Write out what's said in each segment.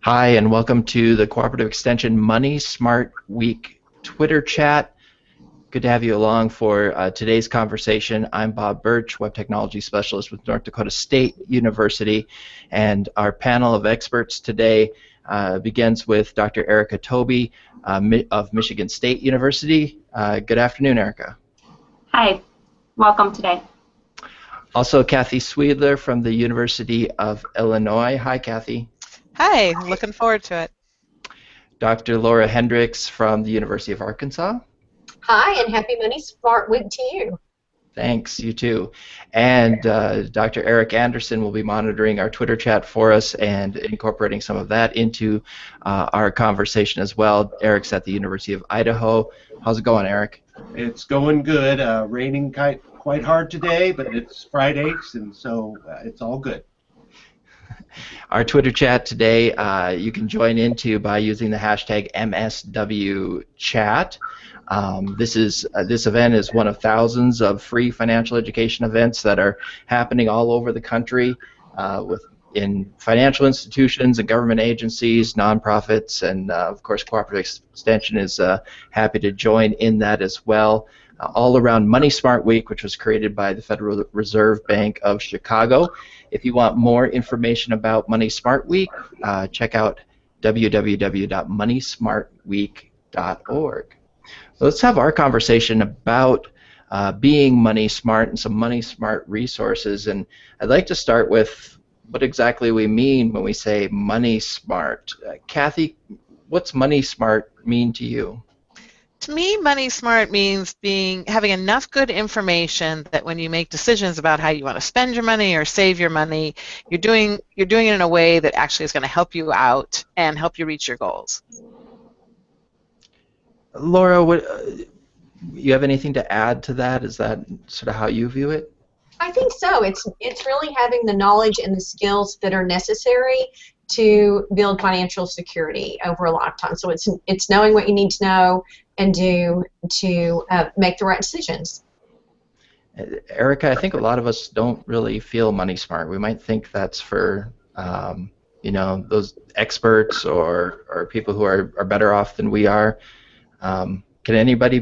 Hi, and welcome to the Cooperative Extension Money Smart Week Twitter chat. Good to have you along for today's conversation. I'm Bob Bertsch, Web Technology Specialist with North Dakota State University, and our panel of experts today begins with Dr. Erika Tobe of Michigan State University. Good afternoon, Erika. Hi, welcome today. Also, Kathy Sweedler from the University of Illinois. Hi, Kathy. Hi, looking forward to it. Dr. Laura Hendrix from the University of Arkansas. Hi, and happy Money Smart Week to you. Thanks, you too. And Dr. Erik Anderson will be monitoring our Twitter chat for us and incorporating some of that into our conversation as well. Erik's at the University of Idaho. How's it going, Erik? It's going good. Raining quite hard today, but it's Fridays, and so it's all good. Our Twitter chat today you can join into by using the hashtag MSWChat. This event is one of thousands of free financial education events that are happening all over the country in financial institutions and government agencies, nonprofits, and of course Cooperative Extension is happy to join in that as well. All around Money Smart Week, which was created by the Federal Reserve Bank of Chicago. If you want more information about Money Smart Week, check out www.moneysmartweek.org. Let's have our conversation about being money smart and some money smart resources. And I'd like to start with what exactly we mean when we say money smart. Kathy, what's money smart mean to you? To me, money smart means having enough good information that when you make decisions about how you want to spend your money or save your money, you're doing it in a way that actually is going to help you out and help you reach your goals. Laura, you have anything to add to that? Is that sort of how you view it? I think so. It's really having the knowledge and the skills that are necessary to build financial security over a lifetime. So it's knowing what you need to know and do to make the right decisions. Erika, I think a lot of us don't really feel money smart. We might think that's for those experts or people who are better off than we are. Can anybody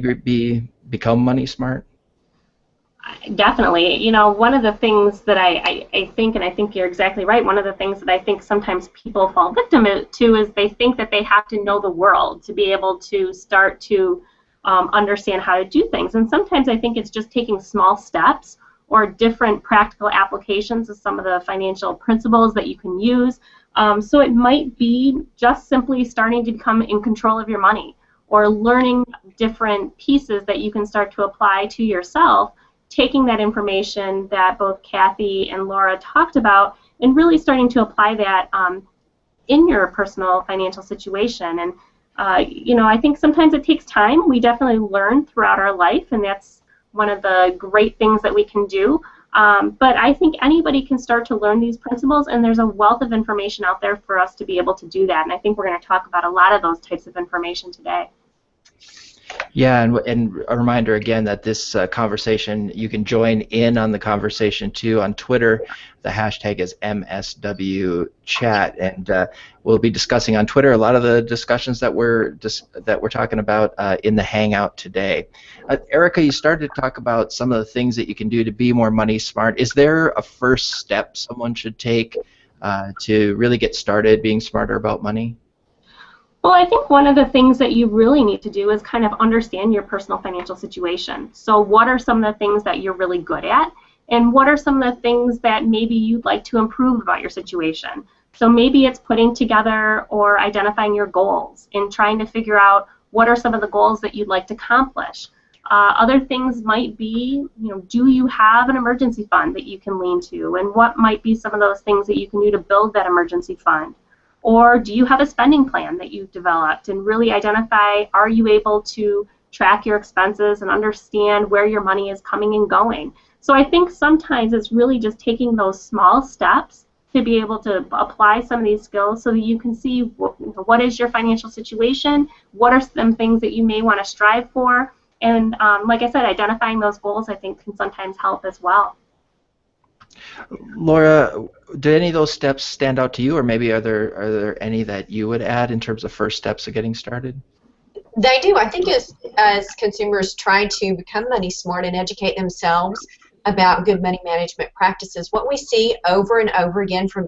become money smart? Definitely. You know, one of the things that I think, and I think you're exactly right, one of the things that I think sometimes people fall victim to is they think that they have to know the world to be able to start to understand how to do things. And sometimes I think it's just taking small steps or different practical applications of some of the financial principles that you can use. So it might be just simply starting to become in control of your money or learning different pieces that you can start to apply to yourself, taking that information that both Kathy and Laura talked about and really starting to apply that in your personal financial situation. And I think sometimes it takes time. We definitely learn throughout our life, and that's one of the great things that we can do. But I think anybody can start to learn these principles, and there's a wealth of information out there for us to be able to do that. And I think we're going to talk about a lot of those types of information today. Yeah, and a reminder again that this conversation, you can join in on the conversation too on Twitter. The hashtag is MSWChat, and we'll be discussing on Twitter a lot of the discussions that we're talking about in the Hangout today. Erika, you started to talk about some of the things that you can do to be more money smart. Is there a first step someone should take to really get started being smarter about money? Well, I think one of the things that you really need to do is kind of understand your personal financial situation. So what are some of the things that you're really good at, and what are some of the things that maybe you'd like to improve about your situation? So maybe it's putting together or identifying your goals and trying to figure out what are some of the goals that you'd like to accomplish. Other things might be, do you have an emergency fund that you can lean to, and what might be some of those things that you can do to build that emergency fund? Or do you have a spending plan that you've developed and really identify, are you able to track your expenses and understand where your money is coming and going? So I think sometimes it's really just taking those small steps to be able to apply some of these skills so that you can see what is your financial situation, what are some things that you may want to strive for, and like I said, identifying those goals I think can sometimes help as well. Laura, do any of those steps stand out to you, or maybe are there any that you would add in terms of first steps of getting started? They do. I think as consumers try to become money smart and educate themselves about good money management practices, what we see over and over again from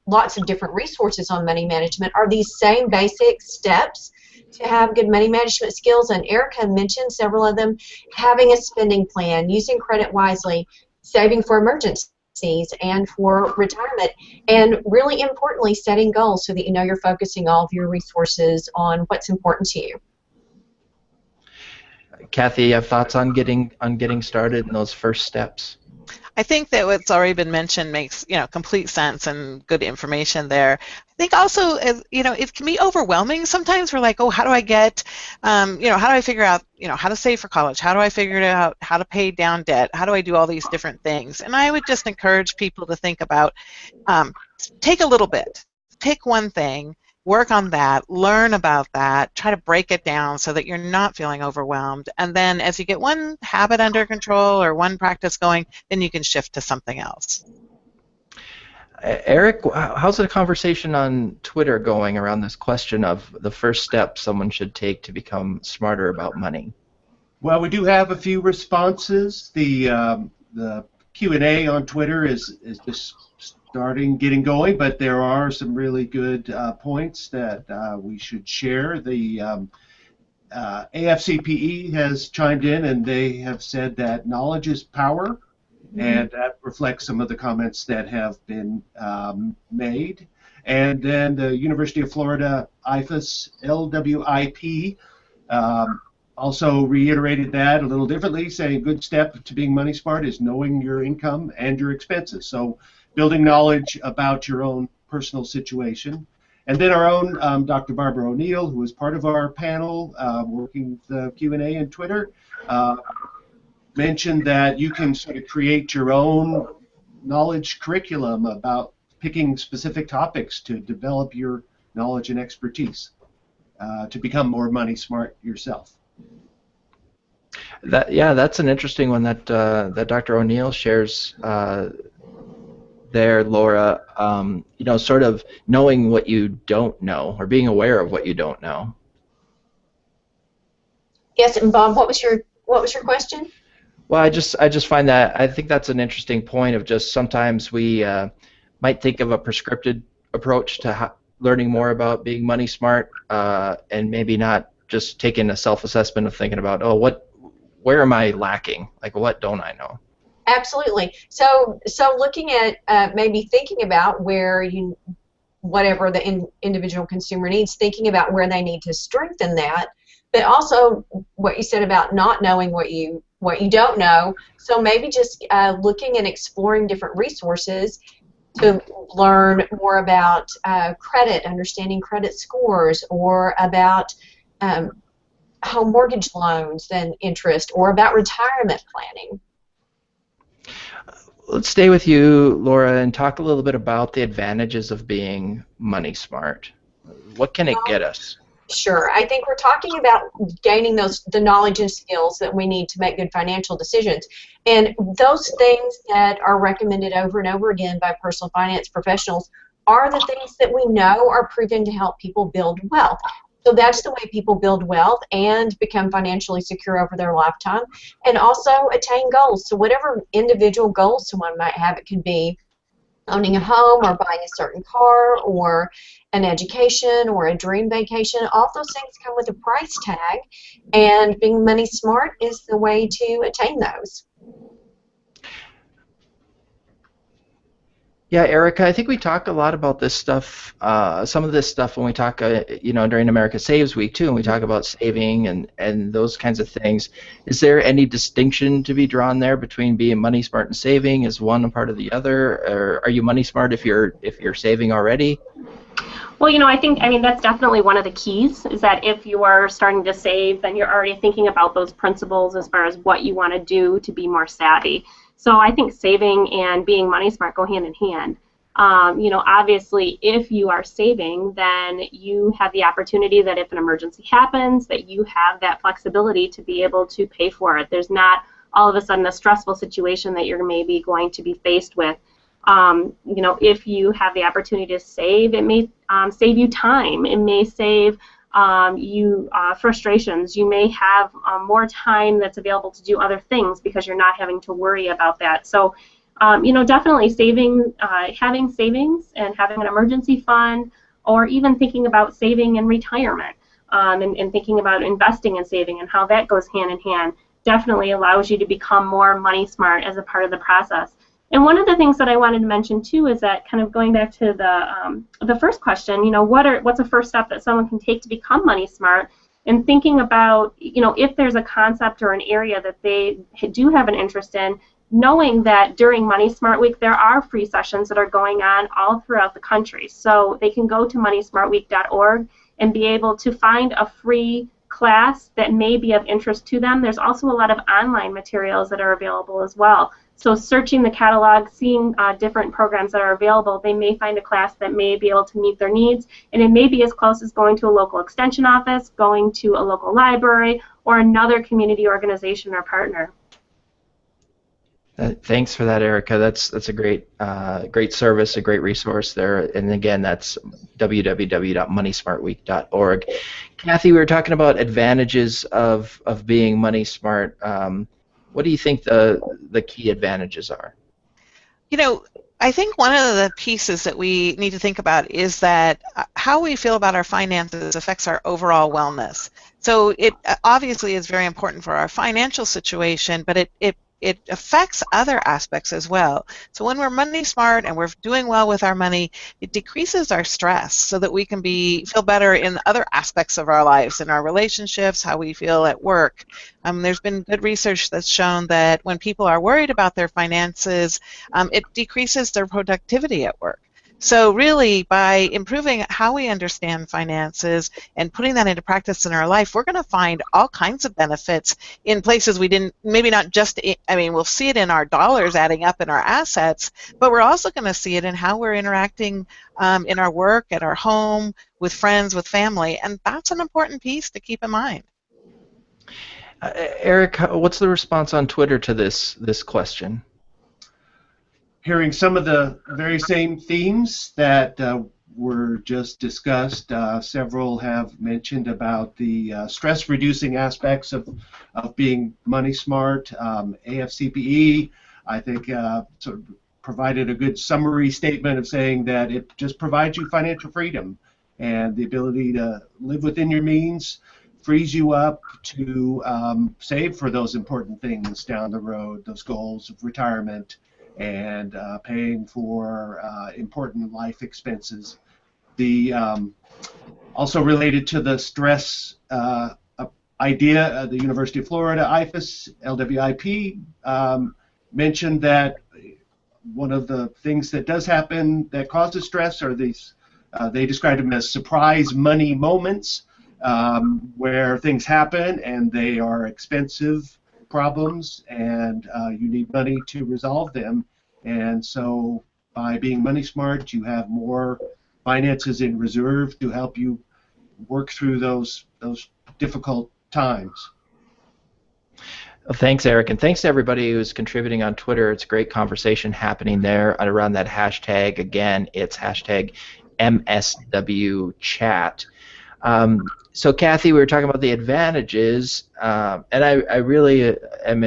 lots of different resources on money management are these same basic steps to have good money management skills. And Erica mentioned several of them: having a spending plan, using credit wisely, saving for emergencies and for retirement, and really importantly, setting goals so that you know you're focusing all of your resources on what's important to you. Kathy, you have thoughts on getting started in those first steps? I think that what's already been mentioned makes complete sense and good information there. I think also, it can be overwhelming sometimes. We're like, oh, how do I get, how do I figure out, how to save for college? How do I figure out how to pay down debt? How do I do all these different things? And I would just encourage people to think about, take a little bit, pick one thing, work on that, learn about that, try to break it down so that you're not feeling overwhelmed. And then as you get one habit under control or one practice going, then you can shift to something else. Erik, how's the conversation on Twitter going around this question of the first step someone should take to become smarter about money? Well, we do have a few responses. The Q&A on Twitter is just getting going, but there are some really good points that we should share. The AFCPE has chimed in, and they have said that knowledge is power, and that reflects some of the comments that have been made. And then the University of Florida IFAS LWIP also reiterated that a little differently, saying a good step to being money smart is knowing your income and your expenses. So building knowledge about your own personal situation. And then our own Dr. Barbara O'Neill, who was part of our panel working the Q&A and Twitter, mentioned that you can sort of create your own knowledge curriculum about picking specific topics to develop your knowledge and expertise to become more money smart yourself. That's an interesting one that Dr. O'Neill shares there, Laura. Sort of knowing what you don't know, or being aware of what you don't know. Yes, and Bob, what was your question? Well, I just find that I think that's an interesting point of just sometimes we might think of a prescripted approach to learning more about being money smart, and maybe not just taking a self-assessment of thinking about, where am I lacking? Like, what don't I know? Absolutely. So looking at maybe thinking about where whatever the individual consumer needs, thinking about where they need to strengthen that, but also what you said about not knowing what you don't know. So maybe just looking and exploring different resources to learn more about credit, understanding credit scores, or about home mortgage loans and interest, or about retirement planning. Let's stay with you, Laura, and talk a little bit about the advantages of being money smart. What can it get us? Sure. I think we're talking about gaining the knowledge and skills that we need to make good financial decisions. And those things that are recommended over and over again by personal finance professionals are the things that we know are proven to help people build wealth. So that's the way people build wealth and become financially secure over their lifetime, and also attain goals. So whatever individual goals someone might have, it could be owning a home, or buying a certain car, or an education, or a dream vacation. All those things come with a price tag, and being money smart is the way to attain those. Yeah, Erica, I think we talk a lot about this stuff, some of this stuff when we talk, during America Saves Week too, and we talk about saving and those kinds of things. Is there any distinction to be drawn there between being money smart and saving? Is one a part of the other, or are you money smart if you're saving already? Well, I think that's definitely one of the keys, is that if you are starting to save, then you're already thinking about those principles as far as what you want to do to be more savvy. So I think saving and being money smart go hand in hand. Obviously, if you are saving, then you have the opportunity that if an emergency happens, that you have that flexibility to be able to pay for it. There's not all of a sudden a stressful situation that you're maybe going to be faced with You know, if you have the opportunity to save, it may save you time. It may save you frustrations. You may have more time that's available to do other things because you're not having to worry about that. So, you know, definitely having savings and having an emergency fund, or even thinking about saving in retirement, and thinking about investing and saving and how that goes hand in hand, definitely allows you to become more money smart as a part of the process. And one of the things that I wanted to mention too is that, kind of going back to the first question, you know, what's a first step that someone can take to become money smart, and thinking about, you know, if there's a concept or an area that they do have an interest in, knowing that during Money Smart Week there are free sessions that are going on all throughout the country. So they can go to moneysmartweek.org and be able to find a free class that may be of interest to them. There's also a lot of online materials that are available as well. So searching the catalog, seeing different programs that are available, they may find a class that may be able to meet their needs, and it may be as close as going to a local extension office, going to a local library, or another community organization or partner. Thanks for that, Erica. That's a great service, a great resource there. And again, that's www.moneysmartweek.org. Kathy, we were talking about advantages of being money smart. What do you think the key advantages are? You know, I think one of the pieces that we need to think about is that how we feel about our finances affects our overall wellness. So it obviously is very important for our financial situation, but it affects other aspects as well. So when we're money smart and we're doing well with our money, it decreases our stress so that we can feel better in other aspects of our lives, in our relationships, how we feel at work. There's been good research that's shown that when people are worried about their finances, it decreases their productivity at work. So really, by improving how we understand finances and putting that into practice in our life, we're going to find all kinds of benefits in places we didn't, maybe not just, I mean, we'll see it in our dollars adding up in our assets, but we're also going to see it in how we're interacting in our work, at our home, with friends, with family, and that's an important piece to keep in mind. Erik, what's the response on Twitter to this question? Hearing some of the very same themes that were just discussed. Several have mentioned about the stress-reducing aspects of being money smart. AFCPE, I think, sort of provided a good summary statement of saying that it just provides you financial freedom, and the ability to live within your means frees you up to save for those important things down the road, those goals of retirement, and paying for important life expenses. The also related to the stress idea, the University of Florida IFAS LWIP mentioned that one of the things that does happen that causes stress are these, they described them as surprise money moments, where things happen and they are expensive problems, and you need money to resolve them. And so by being money smart, you have more finances in reserve to help you work through those difficult times. Well, thanks, Erik, and thanks to everybody who's contributing on Twitter. It's a great conversation happening there around that hashtag. Again, it's hashtag MSWChat. So, Kathy, we were talking about the advantages, and I really am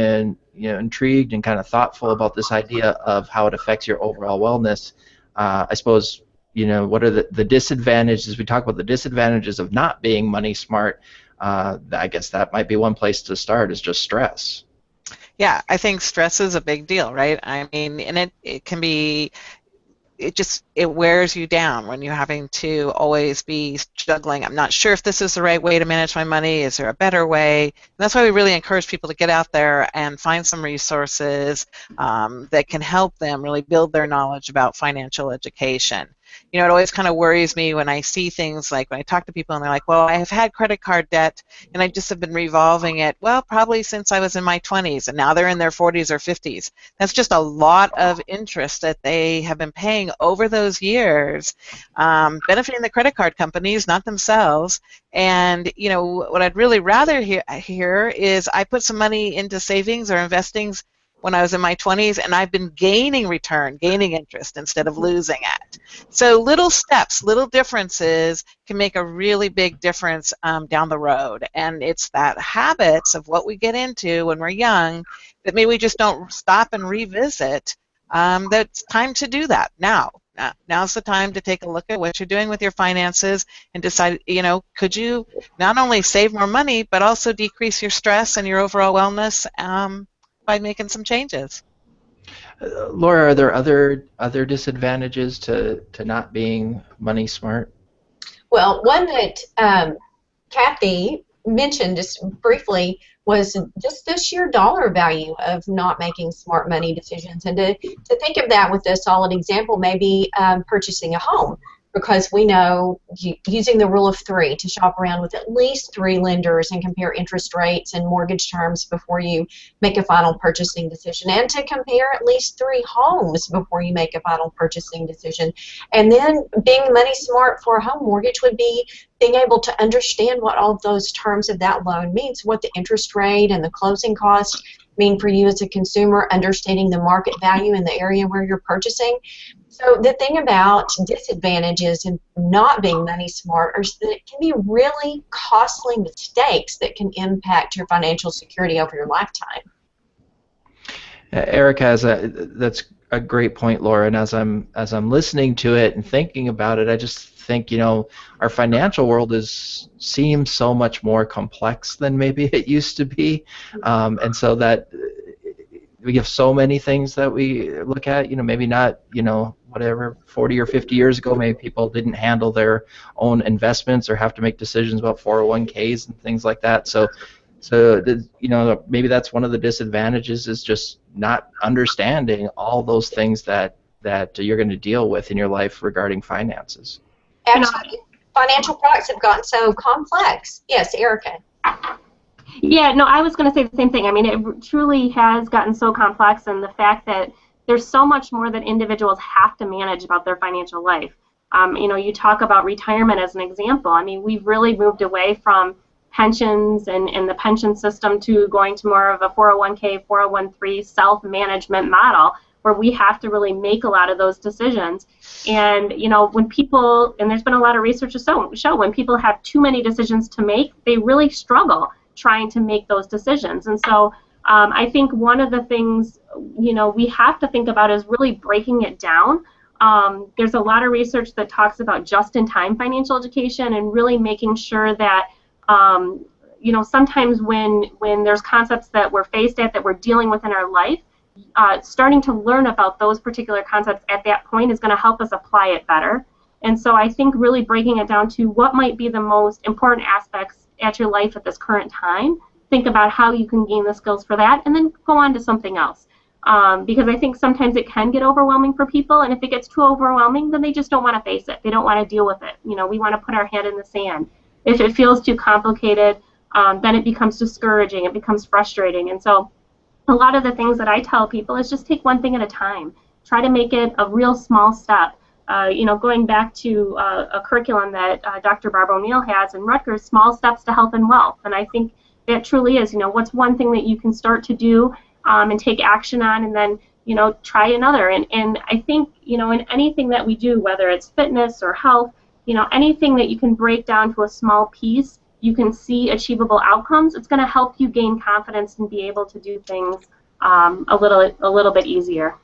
intrigued and kind of thoughtful about this idea of how it affects your overall wellness. I suppose, what are the disadvantages? We talk about the disadvantages of not being money smart. I guess that might be one place to start, is just stress. Yeah, I think stress is a big deal, right? I mean, and it can be, it wears you down when you're having to always be juggling. I'm not sure if this is the right way to manage my money. Is there a better way? And that's why we really encourage people to get out there and find some resources that can help them really build their knowledge about financial education. It always kind of worries me when I see things like when I talk to people and they're like, well, I have had credit card debt and I just have been revolving it, well, probably since I was in my 20s, and now they're in their 40s or 50s. That's just a lot of interest that they have been paying over those years, benefiting the credit card companies, not themselves. And, what I'd really rather hear is I put some money into savings or investings when I was in my 20s, and I've been gaining return, gaining interest instead of losing it. So little steps, little differences can make a really big difference down the road. And it's that habits of what we get into when we're young that maybe we just don't stop and revisit. That's time to do that now. Now's the time to take a look at what you're doing with your finances and decide, could you not only save more money, but also decrease your stress and your overall wellness by making some changes. Laura, are there other disadvantages to not being money smart? Well, one that Kathy mentioned just briefly was just the sheer dollar value of not making smart money decisions. And to think of that with a solid example, maybe purchasing a home, because we know using the rule of 3 to shop around with at least 3 lenders and compare interest rates and mortgage terms before you make a final purchasing decision, and to compare at least 3 homes before you make a final purchasing decision. And then being money smart for a home mortgage would be being able to understand what all of those terms of that loan means, what the interest rate and the closing cost mean for you as a consumer, understanding the market value in the area where you're purchasing. So the thing about disadvantages in not being money smart is that it can be really costly mistakes that can impact your financial security over your lifetime. Erik that's a great point, Laura. And as I'm listening to it and thinking about it, I just think our financial world seems so much more complex than maybe it used to be, and so that we have so many things that we look at. Maybe not whatever 40 or 50 years ago, maybe people didn't handle their own investments or have to make decisions about 401ks and things like that. So maybe that's one of the disadvantages, is just not understanding all those things that you're going to deal with in your life regarding finances. Absolutely. Financial products have gotten so complex. Yes, Erica. Yeah, no, I was going to say the same thing. I mean, it truly has gotten so complex, and the fact that there's so much more that individuals have to manage about their financial life. You talk about retirement as an example. I mean, we've really moved away from pensions and the pension system to going to more of a 401k, 401(k) self-management model, where we have to really make a lot of those decisions. And when people, and there's been a lot of research to show when people have too many decisions to make, they really struggle trying to make those decisions. And so I think one of the things we have to think about is really breaking it down. There's a lot of research that talks about just-in-time financial education and really making sure that sometimes when there's concepts that we're faced at, that we're dealing with in our life, starting to learn about those particular concepts at that point is going to help us apply it better. And so I think really breaking it down to what might be the most important aspects at your life at this current time, think about how you can gain the skills for that, and then go on to something else. Because I think sometimes it can get overwhelming for people, and if it gets too overwhelming, then they just don't want to face it. They don't want to deal with it. We want to put our head in the sand. If it feels too complicated, then it becomes discouraging, it becomes frustrating. And so a lot of the things that I tell people is just take one thing at a time. Try to make it a real small step. Going back to a curriculum that Dr. Barbara O'Neill has in Rutgers, Small Steps to Health and Wealth. And I think that truly is, what's one thing that you can start to do and take action on, and then, try another. And I think, in anything that we do, whether it's fitness or health, anything that you can break down to a small piece, you can see achievable outcomes, it's going to help you gain confidence and be able to do things a little bit easier.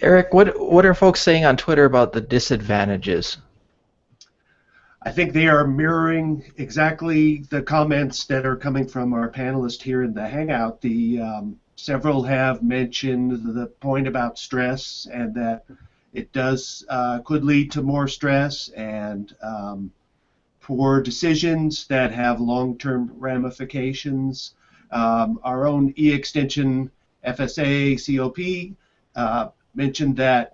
Erik, what are folks saying on Twitter about the disadvantages? I think they are mirroring exactly the comments that are coming from our panelists here in the Hangout. Several have mentioned the point about stress, and that it could lead to more stress and poor decisions that have long-term ramifications. Our own e-extension FSA COP mentioned that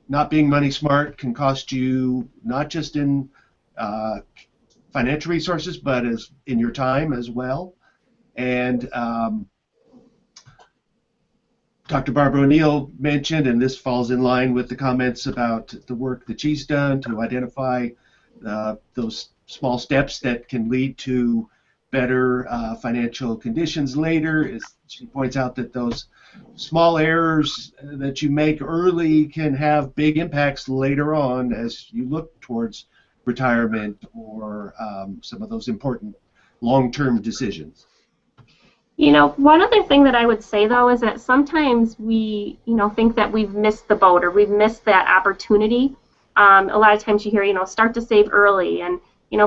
not being money smart can cost you not just in financial resources, but as in your time as well. And Dr. Barbara O'Neill mentioned, and this falls in line with the comments about the work that she's done to identify those small steps that can lead to better financial conditions later. She points out that those small errors that you make early can have big impacts later on as you look towards retirement or some of those important long-term decisions. You know, one other thing that I would say, though, is that sometimes we, think that we've missed the boat or we've missed that opportunity. A lot of times you hear, start to save early, and,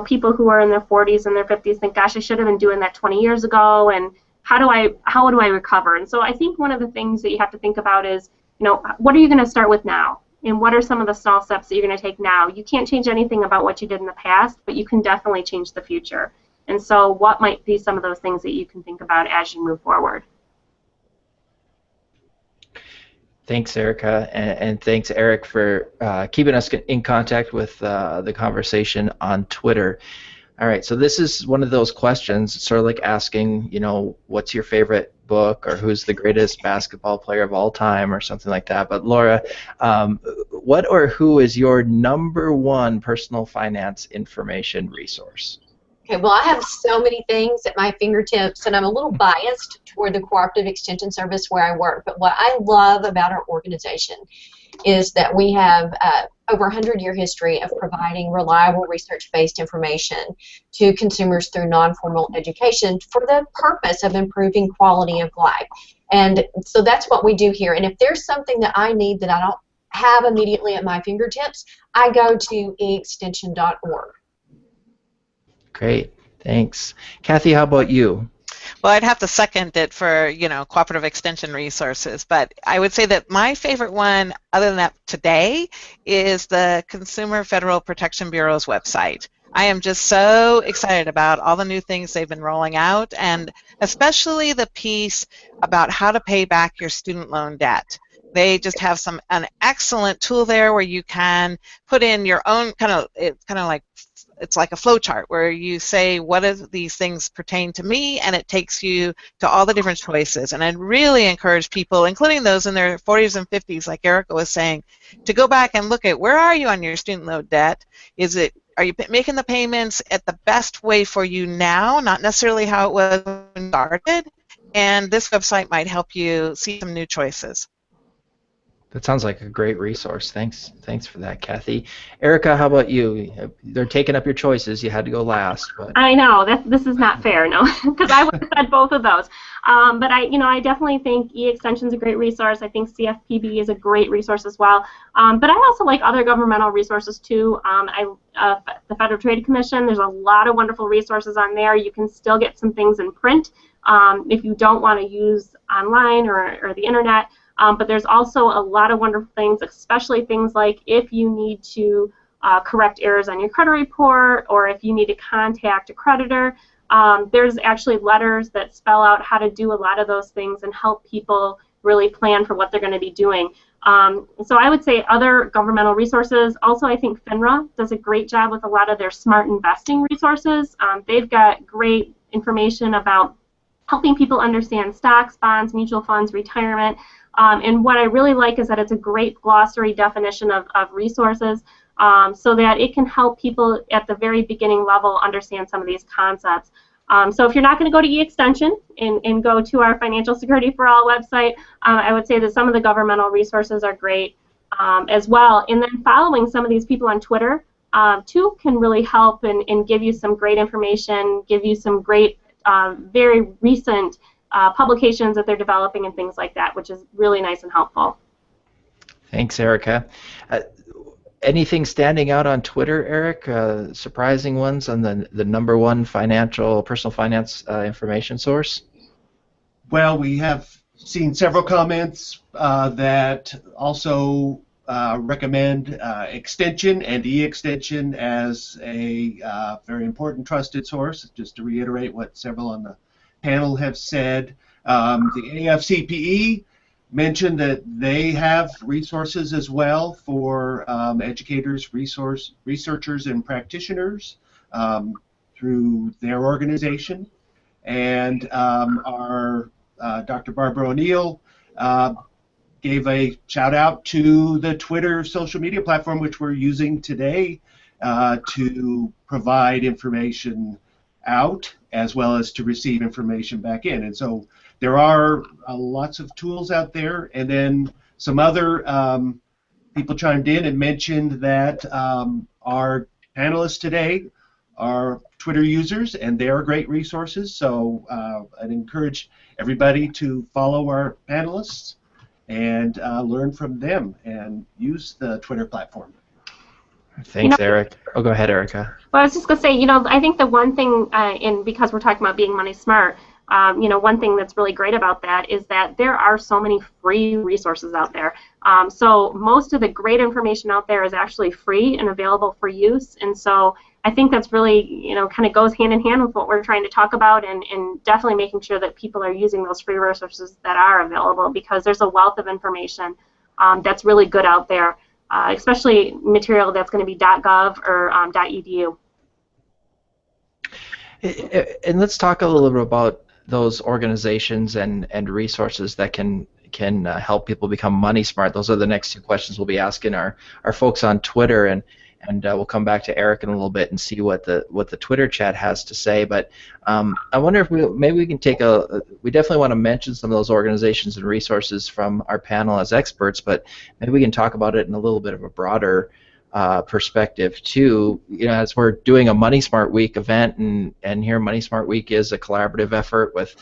people who are in their 40s and their 50s think, gosh, I should have been doing that 20 years ago, and how do I recover? And so I think one of the things that you have to think about is, what are you going to start with now? And what are some of the small steps that you're going to take now? You can't change anything about what you did in the past, but you can definitely change the future. And so what might be some of those things that you can think about as you move forward? Thanks, Erica, and thanks, Erik, for keeping us in contact with the conversation on Twitter. All right, so this is one of those questions, sort of like asking, what's your favorite book, or who's the greatest basketball player of all time, or something like that. But Laura, what or who is your #1 personal finance information resource? Okay, well, I have so many things at my fingertips, and I'm a little biased toward the Cooperative Extension Service where I work. But what I love about our organization is that we have over 100-year history of providing reliable research-based information to consumers through non-formal education for the purpose of improving quality of life. And so that's what we do here. And if there's something that I need that I don't have immediately at my fingertips, I go to eextension.org. Great, thanks. Kathy, how about you? Well, I'd have to second it for, cooperative extension resources, but I would say that my favorite one, other than that today, is the Consumer Federal Protection Bureau's website. I am just so excited about all the new things they've been rolling out, and especially the piece about how to pay back your student loan debt. They just have an excellent tool there where you can put in your own it's like a flow chart where you say, what of these things pertain to me, and it takes you to all the different choices. And I'd really encourage people, including those in their 40s and 50s, like Erica was saying, to go back and look at where are you on your student loan debt. Are you making the payments at the best way for you now, not necessarily how it was when you started? And this website might help you see some new choices. That sounds like a great resource. Thanks for that, Kathy. Erica, how about you? They're taking up your choices. You had to go last. But I know this is not fair, no, because I would have said both of those. But I definitely think eExtension is a great resource. I think CFPB is a great resource as well. But I also like other governmental resources too. The Federal Trade Commission. There's a lot of wonderful resources on there. You can still get some things in print if you don't want to use online or the internet. But there's also a lot of wonderful things, especially things like if you need to correct errors on your credit report, or if you need to contact a creditor. There's actually letters that spell out how to do a lot of those things and help people really plan for what they're going to be doing. So I would say other governmental resources. Also, I think FINRA does a great job with a lot of their smart investing resources. They've got great information about helping people understand stocks, bonds, mutual funds, retirement. And what I really like is that it's a great glossary definition of resources so that it can help people at the very beginning level understand some of these concepts. So if you're not going to go to eExtension and go to our Financial Security for All website, I would say that some of the governmental resources are great as well. And then following some of these people on Twitter too can really help and give you some great information, give you some great very recent publications that they're developing and things like that, which is really nice and helpful. Thanks, Erica. Anything standing out on Twitter, Erik? Surprising ones on the #1 personal finance information source? Well, we have seen several comments that also recommend extension and eExtension as a very important trusted source. Just to reiterate what several on the panel have said, the AFCPE mentioned that they have resources as well for educators, researchers, and practitioners through their organization. And our Dr. Barbara O'Neill gave a shout out to the Twitter social media platform, which we're using today to provide information out as well as to receive information back in. And so there are lots of tools out there. And then some other people chimed in and mentioned that our panelists today are Twitter users, and they are great resources. So I'd encourage everybody to follow our panelists and learn from them and use the Twitter platform. Thanks, Erik. Oh, go ahead, Erica. Well, I was just going to say, I think the one thing, because we're talking about being money smart, one thing that's really great about that is that there are so many free resources out there. So most of the great information out there is actually free and available for use. And so I think that's really, kind of goes hand in hand with what we're trying to talk about, and definitely making sure that people are using those free resources that are available, because there's a wealth of information that's really good out there. Especially material that's going to be .gov or .edu. And let's talk a little bit about those organizations and resources that can help people become money smart. Those are the next two questions we'll be asking our folks on Twitter, and we'll come back to Erik in a little bit and see what the Twitter chat has to say. But I wonder if maybe we can take we definitely want to mention some of those organizations and resources from our panel as experts, but maybe we can talk about it in a little bit of a broader perspective too. As we're doing a Money Smart Week event, and here Money Smart Week is a collaborative effort with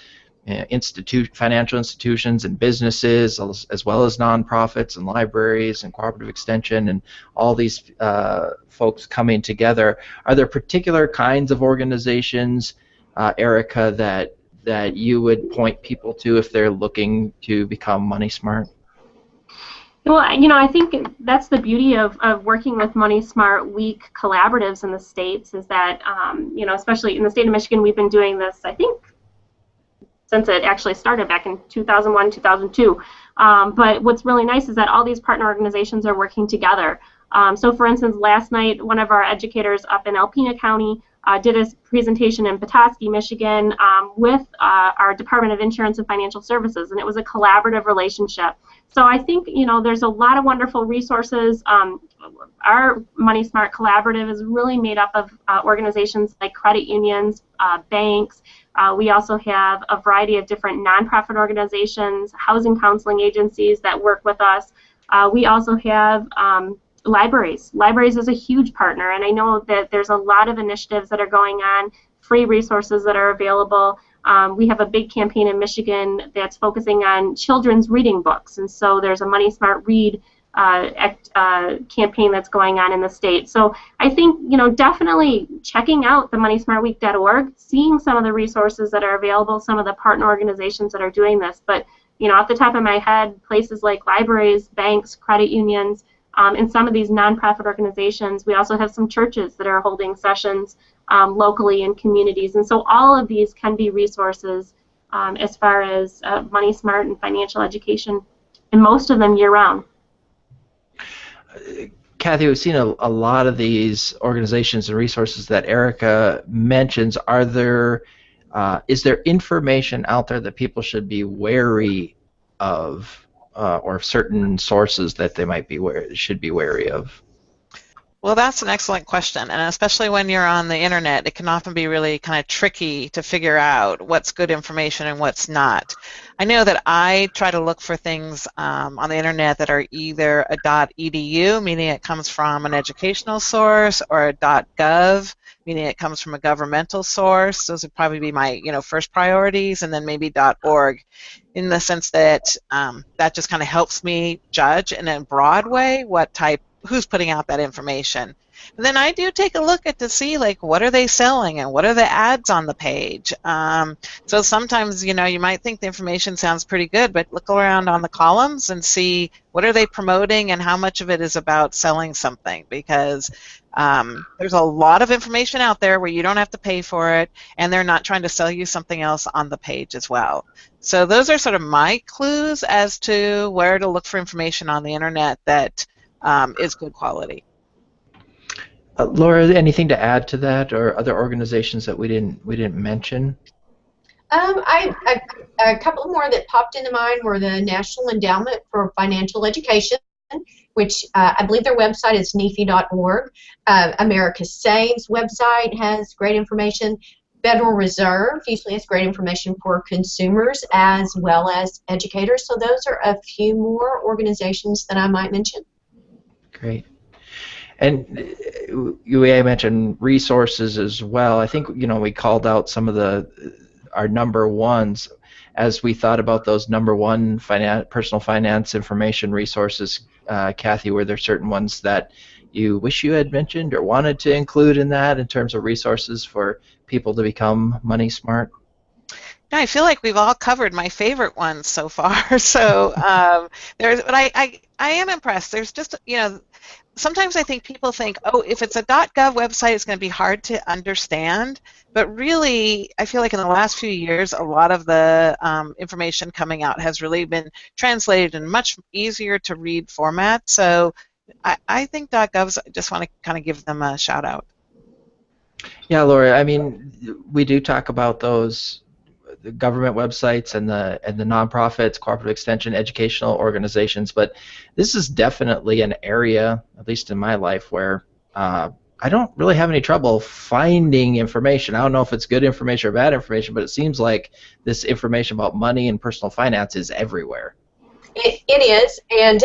financial institutions and businesses, as well as nonprofits and libraries and cooperative extension and all these folks coming together. Are there particular kinds of organizations, Erica, that you would point people to if they're looking to become money smart? Well, I think that's the beauty of working with Money Smart Week collaboratives in the states, is that, especially in the state of Michigan, we've been doing this, I think, since it actually started back in 2001, 2002. But what's really nice is that all these partner organizations are working together. So for instance, last night, one of our educators up in Alpena County did a presentation in Petoskey, Michigan, with our Department of Insurance and Financial Services, and it was a collaborative relationship. So I think, there's a lot of wonderful resources. Our Money Smart Collaborative is really made up of organizations like credit unions, banks. We also have a variety of different nonprofit organizations, housing counseling agencies that work with us. We also have libraries. Libraries is a huge partner, and I know that there's a lot of initiatives that are going on, free resources that are available. We have a big campaign in Michigan that's focusing on children's reading books, and so there's a Money Smart Read campaign that's going on in the state. So I think, definitely checking out the moneysmartweek.org, seeing some of the resources that are available, some of the partner organizations that are doing this. But, off the top of my head, places like libraries, banks, credit unions, and some of these nonprofit organizations. We also have some churches that are holding sessions locally in communities. And so all of these can be resources as far as money smart and financial education, and most of them year-round. Kathy, we've seen a lot of these organizations and resources that Erica mentions. Is there information out there that people should be wary of, or certain sources that they might should be wary of? Well, that's an excellent question, and especially when you're on the internet, it can often be really kind of tricky to figure out what's good information and what's not. I know that I try to look for things on the internet that are either a .edu, meaning it comes from an educational source, or a .gov, meaning it comes from a governmental source. Those would probably be my first priorities, and then maybe .org, in the sense that that just kind of helps me judge in a broad way who's putting out that information. And then I do take a look to see, like, what are they selling and what are the ads on the page. So sometimes, you might think the information sounds pretty good, but look around on the columns and see what are they promoting and how much of it is about selling something, because there's a lot of information out there where you don't have to pay for it, and they're not trying to sell you something else on the page as well. So those are sort of my clues as to where to look for information on the internet that is good quality. Laura, anything to add to that, or other organizations that we didn't mention? A couple more that popped into mind were the National Endowment for Financial Education, which I believe their website is NEFI.org. America Saves website has great information. Federal Reserve usually has great information for consumers as well as educators. So those are a few more organizations that I might mention. Great. And you mentioned resources as well. I think we called out some of our number ones as we thought about those number one personal finance information resources. Kathy, were there certain ones that you wish you had mentioned or wanted to include in that in terms of resources for people to become money smart? No, I feel like we've all covered my favorite ones so far. So but I am impressed. There's just sometimes I think people think, oh, if it's a .gov website, it's going to be hard to understand. But really, I feel like in the last few years, a lot of the information coming out has really been translated in much easier to read format. So I think .govs, I just want to kind of give them a shout out. Yeah, Laura, I mean, we do talk about those the government websites and the nonprofits, cooperative extension, educational organizations, but this is definitely an area, at least in my life, where I don't really have any trouble finding information. I don't know if it's good information or bad information, but it seems like this information about money and personal finance is everywhere. It is, and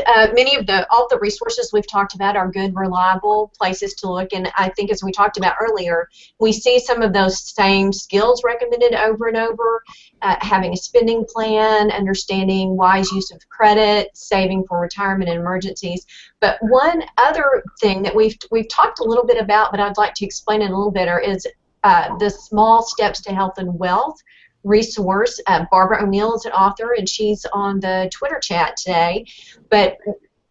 all the resources we've talked about are good, reliable places to look. And I think, as we talked about earlier, we see some of those same skills recommended over and over: having a spending plan, understanding wise use of credit, saving for retirement and emergencies. But one other thing that we've talked a little bit about, but I'd like to explain it a little better, is the Small Steps to Health and Wealth resource. Barbara O'Neill is an author, and she's on the Twitter chat today. But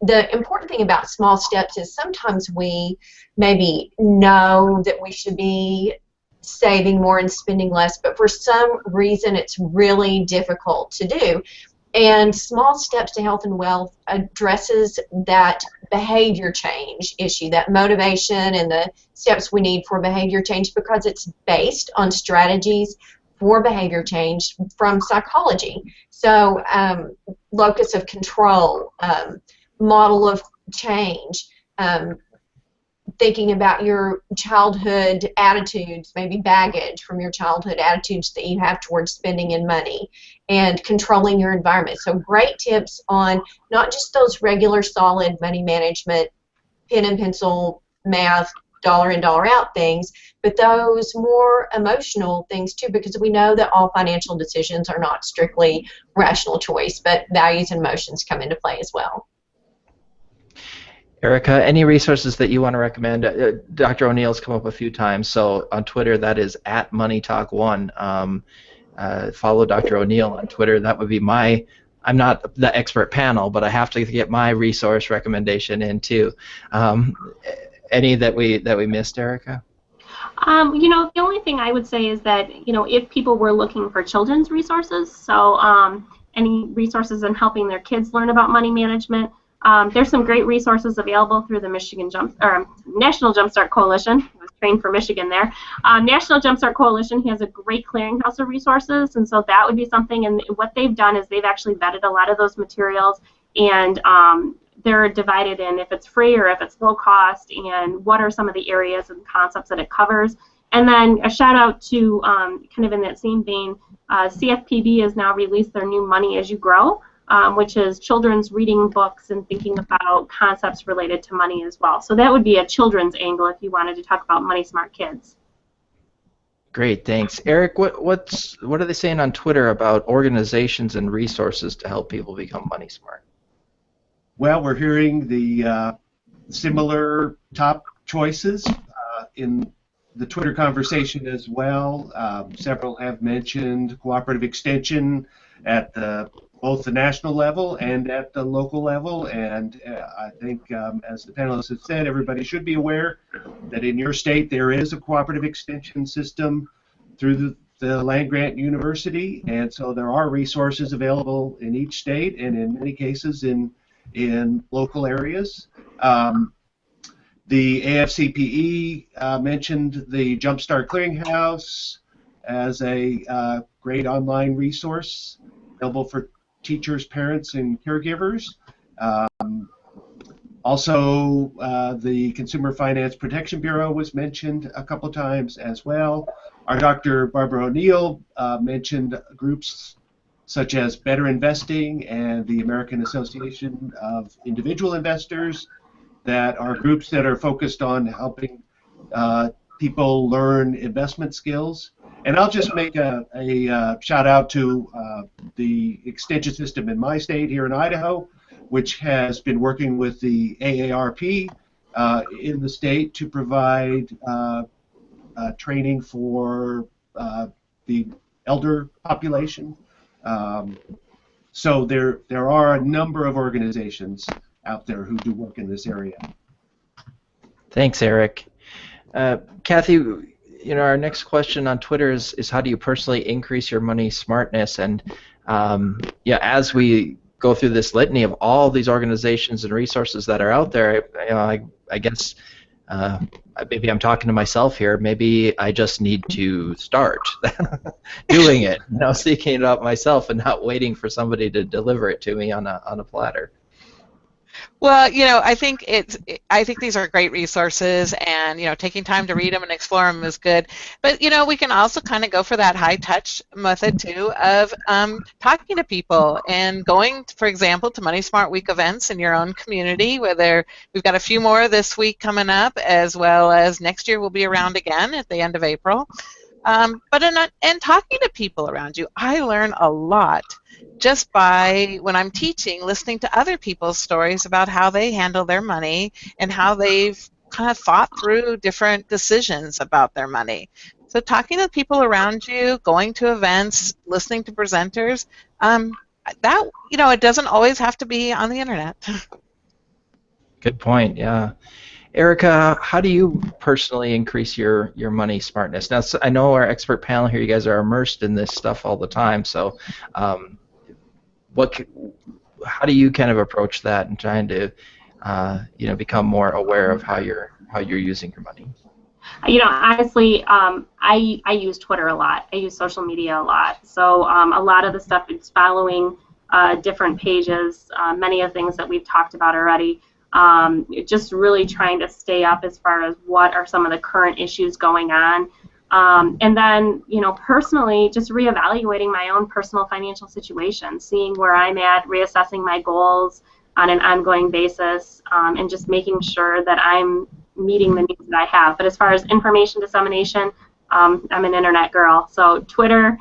the important thing about small steps is sometimes we maybe know that we should be saving more and spending less, but for some reason it's really difficult to do. And Small Steps to Health and Wealth addresses that behavior change issue, that motivation and the steps we need for behavior change, because it's based on strategies for behavior change from psychology. So locus of control, model of change, thinking about your childhood attitudes, maybe baggage from your childhood attitudes that you have towards spending and money, and controlling your environment. So great tips on not just those regular solid money management, pen and pencil, math, dollar in, dollar out things, but those more emotional things too, because we know that all financial decisions are not strictly rational choice, but values and emotions come into play as well. Erica, any resources that you want to recommend? Dr. O'Neill's come up a few times, so on Twitter that is @MoneyTalk1. Follow Dr. O'Neill on Twitter. That would be I'm not the expert panel, but I have to get my resource recommendation in too. Any that we missed, Erica? The only thing I would say is that, if people were looking for children's resources, so any resources in helping their kids learn about money management, there's some great resources available through the National Jumpstart Coalition. I was trained for Michigan there. National Jumpstart Coalition has a great clearinghouse of resources, and so that would be something. And what they've done is they've actually vetted a lot of those materials, and they're divided in if it's free or if it's low cost, and what are some of the areas and concepts that it covers. And then a shout out to, kind of in that same vein, CFPB has now released their new Money as You Grow, which is children's reading books and thinking about concepts related to money as well. So that would be a children's angle if you wanted to talk about money smart kids. Great, thanks. Eric, what are they saying on Twitter about organizations and resources to help people become money smart? Well, we're hearing the similar top choices in the Twitter conversation as well. Several have mentioned cooperative extension at both the national level and at the local level, and I think, as the panelists have said, everybody should be aware that in your state there is a cooperative extension system through the land-grant university, and so there are resources available in each state and in many cases in local areas. The AFCPE mentioned the Jumpstart Clearinghouse as a great online resource available for teachers, parents, and caregivers. Also, the Consumer Finance Protection Bureau was mentioned a couple times as well. Our Dr. Barbara O'Neill mentioned groups such as Better Investing and the American Association of Individual Investors, that are groups that are focused on helping people learn investment skills. And I'll just make a shout out to the extension system in my state here in Idaho, which has been working with the AARP in the state to provide training for the elder population. So there are a number of organizations out there who do work in this area. Thanks, Erik. Kathy, our next question on Twitter is how do you personally increase your money smartness? And as we go through this litany of all these organizations and resources that are out there, I guess maybe I'm talking to myself here. Maybe I just need to start doing it, seeking it out myself and not waiting for somebody to deliver it to me on a platter. Well, I think these are great resources, and taking time to read them and explore them is good. But we can also kind of go for that high touch method too of talking to people and going, for example, to Money Smart Week events in your own community. Whether we've got a few more this week coming up, as well as next year we'll be around again at the end of April. But in talking to people around you, I learn a lot just by, when I'm teaching, listening to other people's stories about how they handle their money and how they've kind of thought through different decisions about their money. So talking to people around you, going to events, listening to presenters, it doesn't always have to be on the internet. Good point, yeah. Erica, how do you personally increase your money smartness? Now, I know our expert panel here, you guys are immersed in this stuff all the time, so how do you kind of approach that and trying to become more aware of how you're using your money? Honestly, I use Twitter a lot. I use social media a lot. So a lot of the stuff is following different pages, many of the things that we've talked about already. Just really trying to stay up as far as what are some of the current issues going on. And then, personally, just reevaluating my own personal financial situation, seeing where I'm at, reassessing my goals on an ongoing basis, and just making sure that I'm meeting the needs that I have. But as far as information dissemination, I'm an internet girl. So Twitter,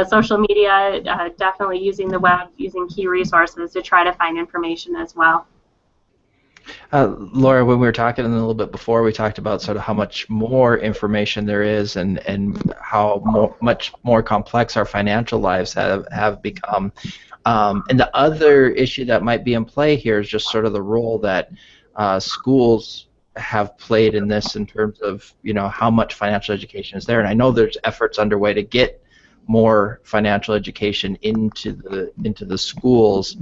social media, definitely using the web, using key resources to try to find information as well. Laura, when we were talking a little bit before, we talked about sort of how much more information there is and how much more complex our financial lives have become. And the other issue that might be in play here is just sort of the role that schools have played in this in terms of how much financial education is there. And I know there's efforts underway to get more financial education into the schools.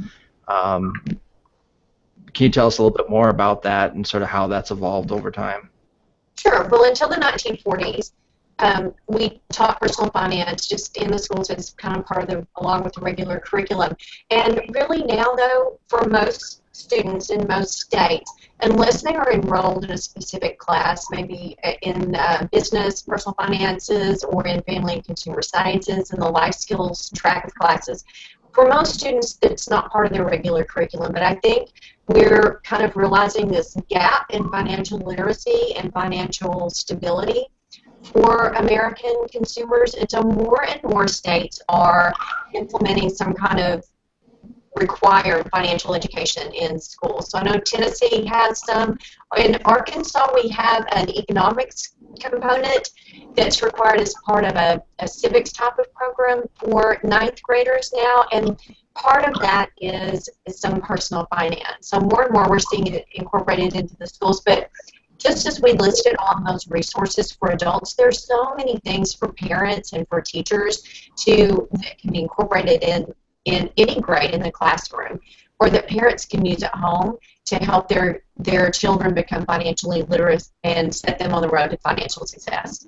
Can you tell us a little bit more about that and sort of how that's evolved over time? Sure. Well, until the 1940s, we taught personal finance just in the schools as kind of part of along with the regular curriculum. And really now, though, for most students in most states, unless they are enrolled in a specific class, maybe in business, personal finances, or in family and consumer sciences and the life skills track of classes, for most students, that's not part of their regular curriculum. But I think we're kind of realizing this gap in financial literacy and financial stability for American consumers, and so more and more states are implementing some kind of required financial education in schools. So I know Tennessee has some. In Arkansas, we have an economics component that's required as part of a civics type of program for ninth graders now, and part of that is some personal finance. So more and more we're seeing it incorporated into the schools, but just as we listed on those resources for adults, there's so many things for parents and for teachers that can be incorporated in any grade in the classroom, or that parents can use at home to help their children become financially literate and set them on the road to financial success.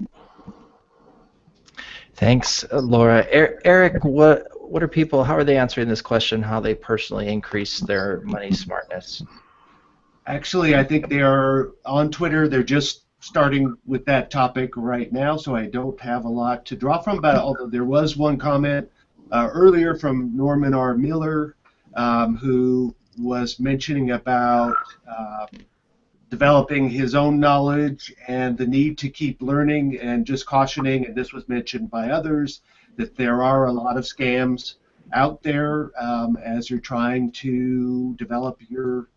Thanks, Laura. Erik, how are they answering this question, how they personally increase their money smartness? Actually, I think they are on Twitter. They're just starting with that topic right now, so I don't have a lot to draw from. But although there was one comment earlier from Norman R. Miller, who was mentioning about developing his own knowledge and the need to keep learning, and just cautioning, and this was mentioned by others, that there are a lot of scams out there as you're trying to develop your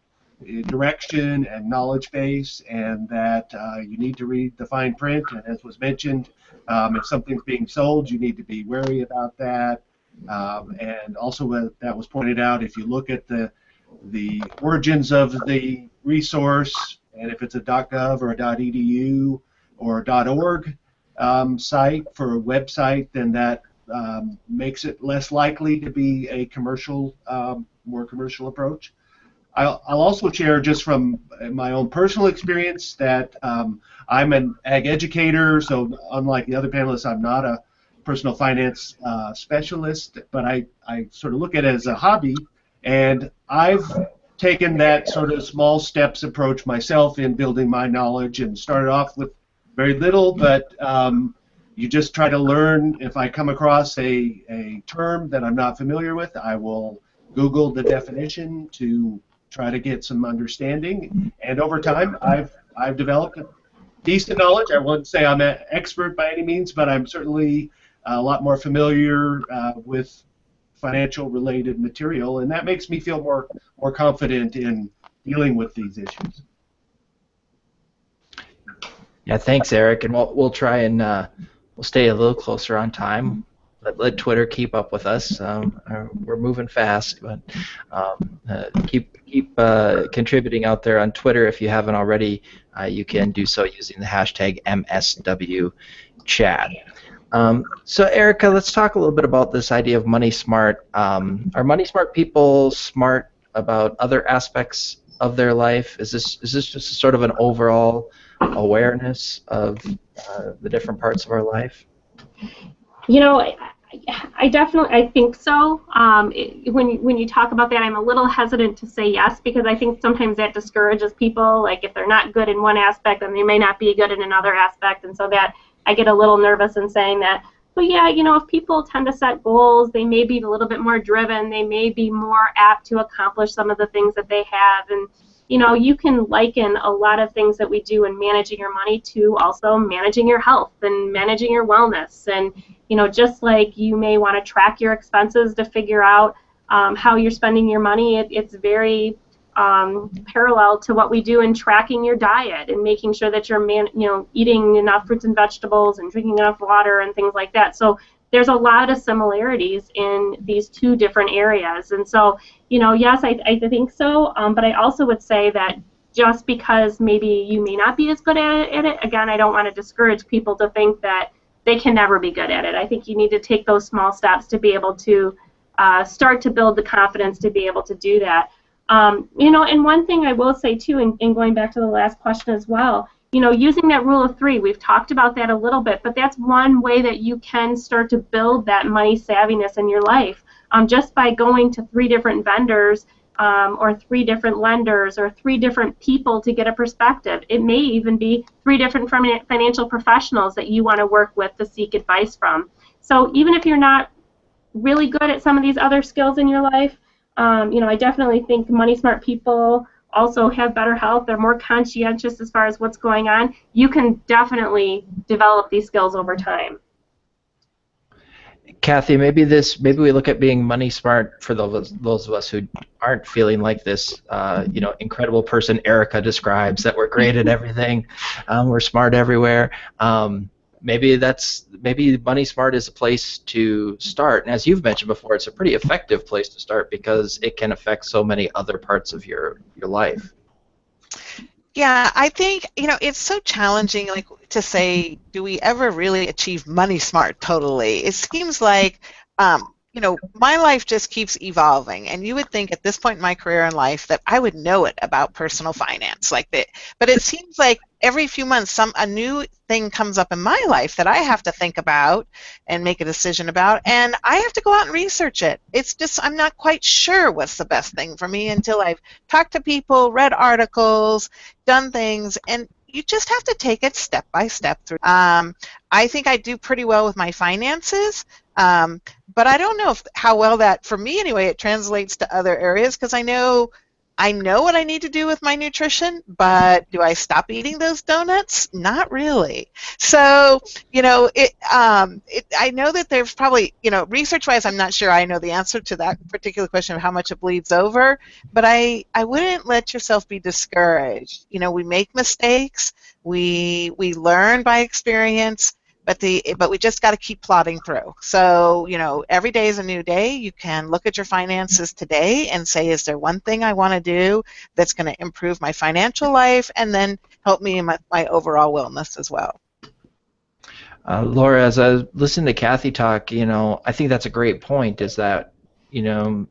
direction and knowledge base, and that you need to read the fine print, and as was mentioned, if something's being sold, you need to be wary about that. And also, that was pointed out, if you look at the origins of the resource, and if it's a .gov or a .edu or a .org site for a website, then that makes it less likely to be a commercial, more commercial approach. I'll also share, just from my own personal experience, that I'm an ag educator, so unlike the other panelists, I'm not a personal finance specialist, but I sort of look at it as a hobby, and I've taken that sort of small steps approach myself in building my knowledge, and started off with very little, but you just try to learn. If I come across a term that I'm not familiar with, I will Google the definition to try to get some understanding, and over time I've developed a decent knowledge. I wouldn't say I'm an expert by any means, but I'm certainly a lot more familiar with financial related material, and that makes me feel more confident in dealing with these issues. Yeah, thanks, Eric, and we'll try and we'll stay a little closer on time. Let Twitter keep up with us. We're moving fast, but keep contributing out there on Twitter. If you haven't already, you can do so using the hashtag MSWChat. So, Erica, let's talk a little bit about this idea of money smart. Are money smart people smart about other aspects of their life? Is this just sort of an overall awareness of the different parts of our life? You know, I think so. When you talk about that, I'm a little hesitant to say yes, because I think sometimes that discourages people. Like, if they're not good in one aspect, then they may not be good in another aspect, and so that I get a little nervous in saying that. But yeah, you know, if people tend to set goals, they may be a little bit more driven. They may be more apt to accomplish some of the things that they have. And you know, you can liken a lot of things that we do in managing your money to also managing your health and managing your wellness. And you know, just like you may want to track your expenses to figure out how you're spending your money, it's very parallel to what we do in tracking your diet and making sure that you're eating enough fruits and vegetables and drinking enough water and things like that. So there's a lot of similarities in these two different areas. And so, you know, yes, I think so, but I also would say that just because maybe you may not be as good at it, again, I don't want to discourage people to think that they can never be good at it. I think you need to take those small steps to be able to start to build the confidence to be able to do that. You know, and one thing I will say too, and going back to the last question as well, you know, using that rule of three, we've talked about that a little bit, but that's one way that you can start to build that money savviness in your life, just by going to 3 different vendors or 3 different lenders or 3 different people to get a perspective. It may even be 3 different financial professionals that you want to work with to seek advice from. So even if you're not really good at some of these other skills in your life, you know, I definitely think money smart people also have better health. They're more conscientious as far as what's going on. You can definitely develop these skills over time. Kathy, maybe we look at being money smart for those of us who aren't feeling like this, you know, incredible person Erica describes, that we're great at everything, we're smart everywhere. Maybe money smart is a place to start, and as you've mentioned before, it's a pretty effective place to start because it can affect so many other parts of your life. Yeah, I think, you know, it's so challenging, like, to say, do we ever really achieve money smart totally? It seems like my life just keeps evolving, and you would think at this point in my career and life that I would know it about personal finance like that. But it seems like every few months a new thing comes up in my life that I have to think about and make a decision about, and I have to go out and research it. It's just I'm not quite sure what's the best thing for me until I've talked to people, read articles, done things, and you just have to take it step by step through. I think I do pretty well with my finances, but I don't know how well that, for me anyway, it translates to other areas, because I know what I need to do with my nutrition, but do I stop eating those donuts? Not really. So, I know that there's probably, research-wise, I'm not sure I know the answer to that particular question of how much it bleeds over, but I wouldn't let yourself be discouraged. We make mistakes, we learn by experience, but we just got to keep plodding through. So, every day is a new day. You can look at your finances today and say, is there one thing I want to do that's going to improve my financial life and then help me in my overall wellness as well? Laura, as I listen to Kathy talk, I think that's a great point, is that, and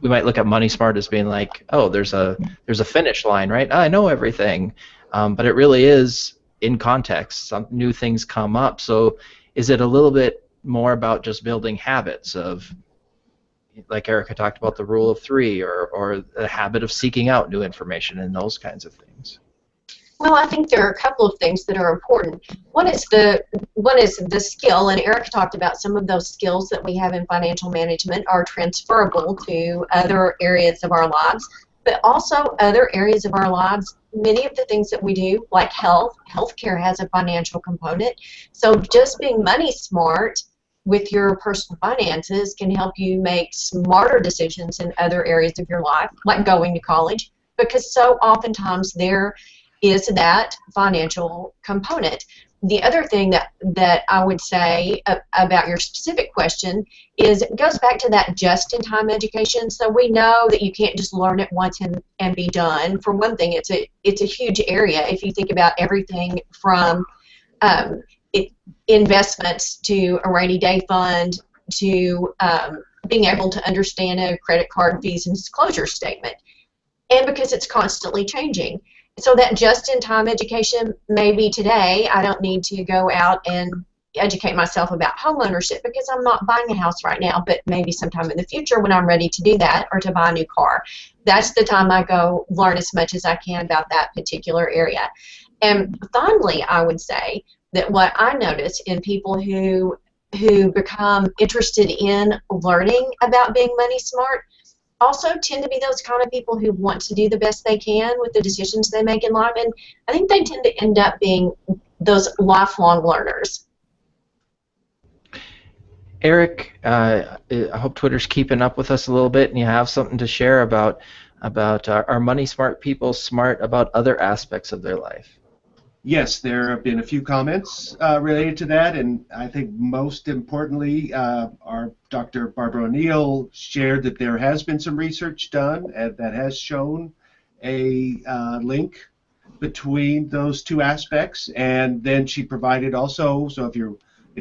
we might look at Money Smart as being like, oh, there's a finish line, right? I know everything. But it really is in context. Some new things come up. So is it a little bit more about just building habits of, like Erica talked about, the rule of 3, or the habit of seeking out new information and those kinds of things? Well, I think there are a couple of things that are important. One is the skill, and Erik talked about some of those skills that we have in financial management are transferable to other areas of our lives, but also other areas of our lives. Many of the things that we do, like healthcare has a financial component. So just being money smart with your personal finances can help you make smarter decisions in other areas of your life, like going to college, because so oftentimes there is that financial component. The other thing that I would say about your specific question is it goes back to that just-in-time education. So we know that you can't just learn it once and be done. For one thing, it's a huge area. If you think about everything from investments to a rainy day fund to being able to understand a credit card fees and disclosure statement, and because it's constantly changing. So that just-in-time education, maybe today I don't need to go out and educate myself about home ownership because I'm not buying a house right now, but maybe sometime in the future when I'm ready to do that, or to buy a new car. That's the time I go learn as much as I can about that particular area. And finally, I would say that what I notice in people who become interested in learning about being money smart also tend to be those kind of people who want to do the best they can with the decisions they make in life, and I think they tend to end up being those lifelong learners. Erik, I hope Twitter's keeping up with us a little bit, and you have something to share about our money smart people smart about other aspects of their life. Yes, there have been a few comments related to that, and I think most importantly, our Dr. Barbara O'Neill shared that there has been some research done that has shown a link between those two aspects, and then she provided also, so if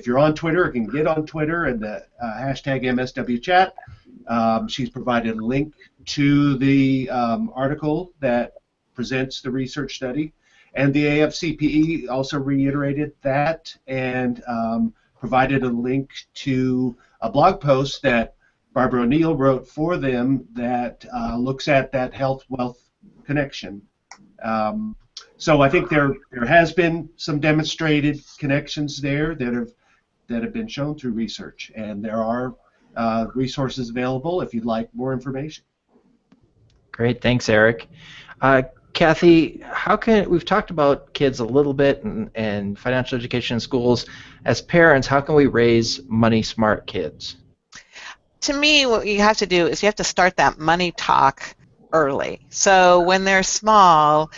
you're on Twitter, you can get on Twitter and the hashtag MSWChat. She's provided a link to the article that presents the research study. And the AFCPE also reiterated that and provided a link to a blog post that Barbara O'Neill wrote for them that looks at that health-wealth connection. So I think there has been some demonstrated connections there that have been shown through research, and there are resources available if you'd like more information. Great, thanks, Erik. Kathy, we've talked about kids a little bit and financial education in schools. As parents, how can we raise money smart kids? To me, what you have to do is you have to start that money talk early. So when they're small,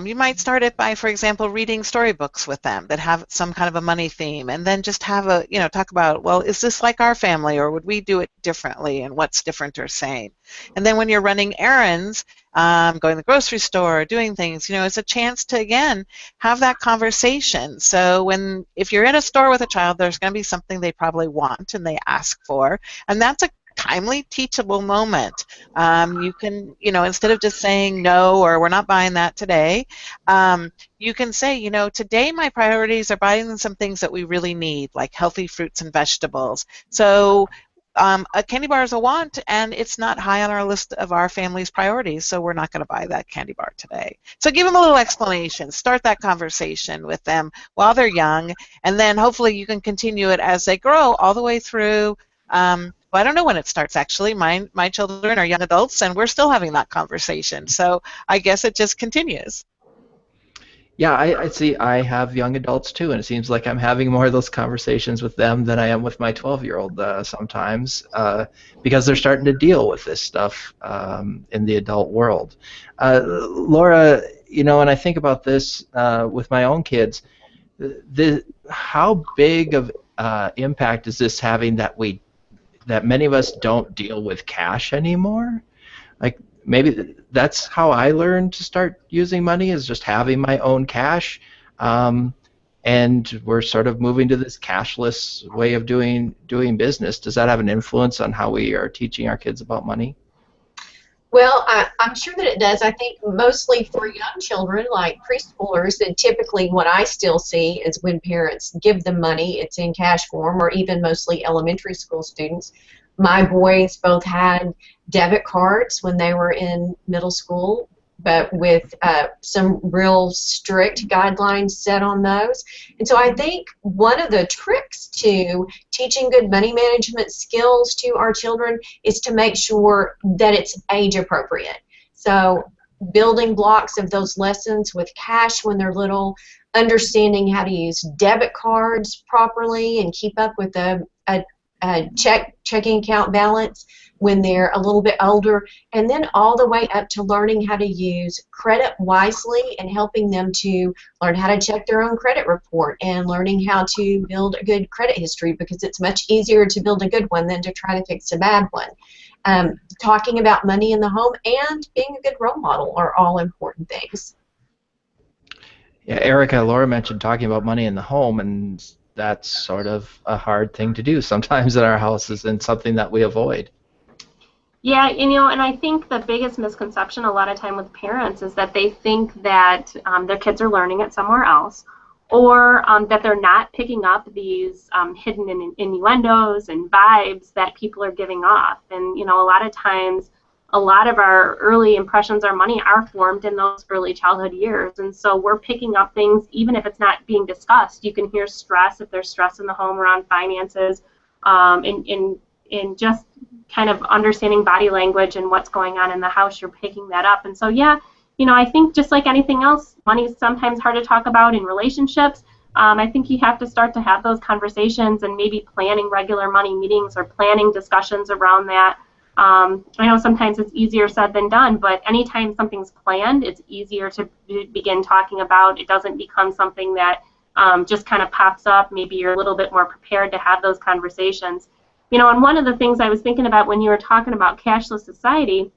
you might start it by, for example, reading storybooks with them that have some kind of a money theme, and then just have a, talk about, well, is this like our family, or would we do it differently, and what's different or same? And then when you're running errands, going to the grocery store, doing things, it's a chance to, again, have that conversation. So if you're in a store with a child, there's going to be something they probably want and they ask for, and that's a timely, teachable moment. You can, instead of just saying no or we're not buying that today, you can say, today my priorities are buying them some things that we really need, like healthy fruits and vegetables. So a candy bar is a want, and it's not high on our list of our family's priorities, so we're not going to buy that candy bar today. So give them a little explanation. Start that conversation with them while they're young, and then hopefully you can continue it as they grow all the way through. Well, I don't know when it starts, actually. My children are young adults, and we're still having that conversation. So I guess it just continues. Yeah, I see. I have young adults too, and it seems like I'm having more of those conversations with them than I am with my 12-year-old sometimes, because they're starting to deal with this stuff in the adult world. Laura, when I think about this with my own kids, how big of impact is this having that many of us don't deal with cash anymore? Like, maybe that's how I learned to start using money, is just having my own cash, and we're sort of moving to this cashless way of doing business. Does that have an influence on how we are teaching our kids about money? Well, I'm sure that it does. I think mostly for young children, like preschoolers, and typically what I still see is when parents give them money, it's in cash form, or even mostly elementary school students. My boys both had debit cards when they were in middle school, but with some real strict guidelines set on those. And so I think one of the tricks to teaching good money management skills to our children is to make sure that it's age appropriate. So building blocks of those lessons with cash when they're little, understanding how to use debit cards properly and keep up with a checking account balance when they're a little bit older, and then all the way up to learning how to use credit wisely and helping them to learn how to check their own credit report and learning how to build a good credit history, because it's much easier to build a good one than to try to fix a bad one. Talking about money in the home and being a good role model are all important things. Yeah, Erica, Laura mentioned talking about money in the home, and that's sort of a hard thing to do sometimes in our houses, and something that we avoid. Yeah, and I think the biggest misconception a lot of time with parents is that they think that their kids are learning it somewhere else, or that they're not picking up these hidden innuendos and vibes that people are giving off. And, a lot of times, a lot of our early impressions on money are formed in those early childhood years. And so we're picking up things, even if it's not being discussed. You can hear stress, if there's stress in the home around finances, in just kind of understanding body language and what's going on in the house, you're picking that up. And so, yeah, I think just like anything else, money is sometimes hard to talk about in relationships. I think you have to start to have those conversations and maybe planning regular money meetings or planning discussions around that. I know sometimes it's easier said than done, but anytime something's planned, it's easier to begin talking about. It doesn't become something that just kind of pops up. Maybe you're a little bit more prepared to have those conversations. And one of the things I was thinking about when you were talking about cashless society,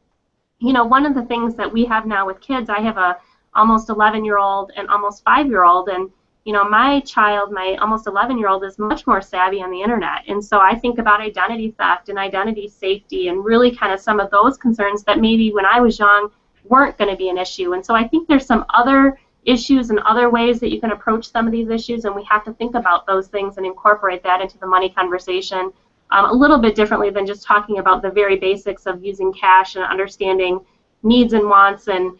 one of the things that we have now with kids, I have a almost 11-year-old and almost 5-year-old, and my child, my almost 11-year-old, is much more savvy on the internet. And so I think about identity theft and identity safety and really kind of some of those concerns that maybe when I was young weren't going to be an issue. And so I think there's some other issues and other ways that you can approach some of these issues, and we have to think about those things and incorporate that into the money conversation a little bit differently than just talking about the very basics of using cash and understanding needs and wants and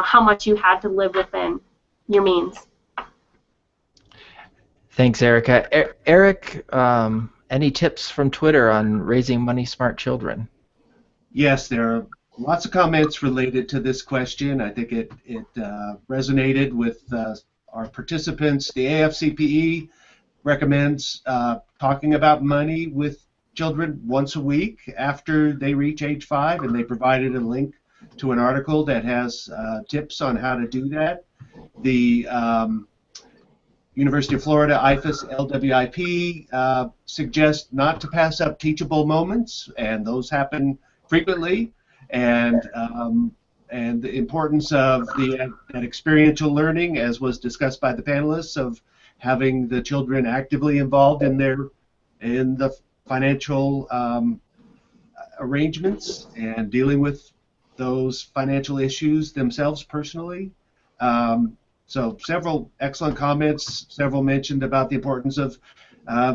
how much you had to live within your means. Thanks, Erica. Erik, any tips from Twitter on raising money smart children? Yes, there are lots of comments related to this question. I think it resonated with our participants. The AFCPE recommends talking about money with children once a week after they reach age 5, and they provided a link to an article that has tips on how to do that. The University of Florida IFAS LWIP suggests not to pass up teachable moments, and those happen frequently. And the importance of that experiential learning, as was discussed by the panelists, of having the children actively involved in the financial arrangements and dealing with those financial issues themselves personally. So several excellent comments. Several mentioned about the importance of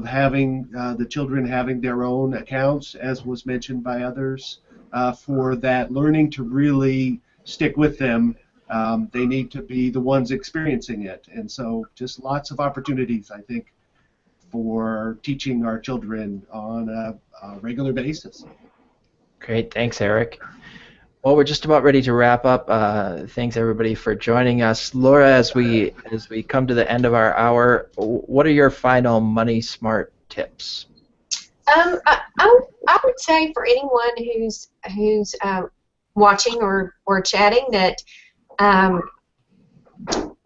having the children having their own accounts, as was mentioned by others, for that learning to really stick with them. They need to be the ones experiencing it, and so just lots of opportunities, I think, for teaching our children on a regular basis. Great, thanks, Erik. Well, we're just about ready to wrap up. Thanks everybody for joining us. Laura, as we come to the end of our hour, what are your final money smart tips? I would say for anyone who's watching or chatting that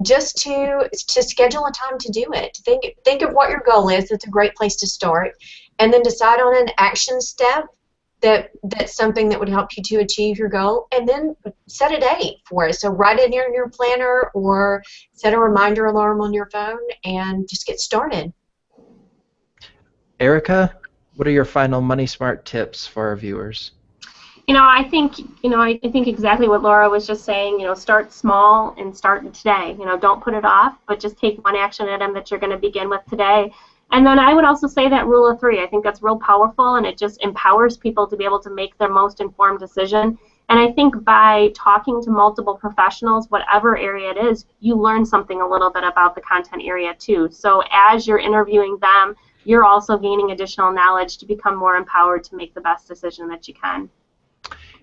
just to schedule a time to do it. Think of what your goal is. It's a great place to start, and then decide on an action step that's something that would help you to achieve your goal, and then set a date for it. So write it in your planner or set a reminder alarm on your phone and just get started. Erica, what are your final money smart tips for our viewers? I think exactly what Laura was just saying. Start small and start today. Don't put it off, but just take one action item that you're going to begin with today. And then I would also say that rule of three. I think that's real powerful, and it just empowers people to be able to make their most informed decision. And I think by talking to multiple professionals, whatever area it is, you learn something a little bit about the content area too. So as you're interviewing them, you're also gaining additional knowledge to become more empowered to make the best decision that you can.